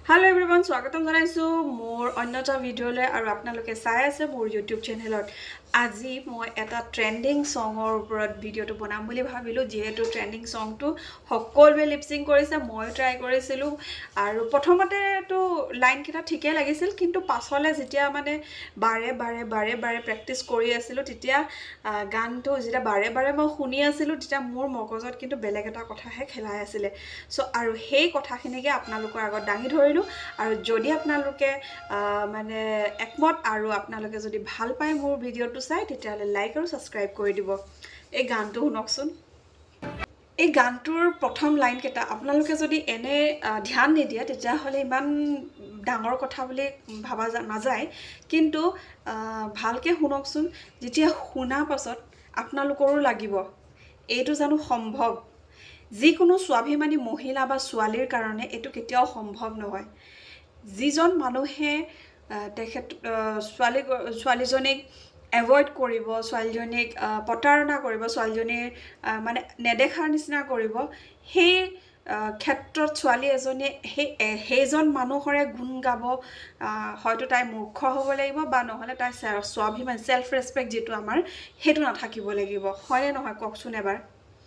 Hello everyone, স্বাগতম জনাইছো মোৰ অন্যটা ভিডিঅ'লৈ আৰু আপোনালোকে চাই আছে মোৰ YouTube চেনেলত। আজি মই এটা ট্ৰেন্ডিং সঙৰ ওপৰত ভিডিঅ'টো বনাম বুলি ভাবিলো, যেহেতু ট্ৰেন্ডিং সঙটো সকলোৱে লিপসিং কৰিছে, মই ট্ৰাই কৰিছিলো আৰু প্ৰথমতে তো লাইন কেইটা ঠিকে লাগিছিল, কিন্তু পাছলে যেতিয়া মানে বাৰে প্ৰেক্টিস কৰি আছিলো তেতিয়া গানটো যেতিয়া বাৰে মই শুনি আছিলো তেতিয়া মোৰ মগজত কিন্তু বেলেগ এটা কথাহে খেলাই আছিল। সো আৰু সেই কথাখিনিকে আপোনালোকৰ আগত দাঙি ধৰিলো আৰু যদি আপোনালোকে মানে একমত আৰু আপোনালোকে যদি ভাল পায় মোৰ ভিডিঅ'টো চাই তেতিয়াহলে লাইক আৰু সাবস্ক্ৰাইব কৰি দিব। এই গানটো শুনকচোন। এই গানটোৰ প্ৰথম লাইন কেইটা আপোনালোকে যদি এনে ধ্যান নিদিয়ে তেতিয়াহলে ইমান ডাঙৰ কথা বুলি ভাবা নাযায়, কিন্তু ভালকে শুনকচোন। যেতিয়া শুনা পাছত আপোনালোকৰো লাগিব এইটো জানো সম্ভৱ। যিকোনো স্বাভিমানী মহিলা বা ছোৱালীৰ কাৰণে এইটো কেতিয়াও সম্ভৱ নহয়। যিজন মানুহে তেখেত ছোৱালীজনীক এভয়েড কৰিব, ছোৱালীজনীক প্ৰতাৰণা কৰিব, ছোৱালীজনীৰ মানে নেদেখাৰ নিচিনা কৰিব, সেই ক্ষেত্ৰত ছোৱালী এজনীয়ে সেইজন মানুহৰে গুণ গাব। হয়তো তাই মূৰ্খ হ'ব লাগিব বা নহলে তাই স্বাভিমান সেলফ ৰেসপেক্ট যেটো আমাৰ হেতু নাথাকিব লাগিব। হয়নে নহয় কওকচোন এবাৰ।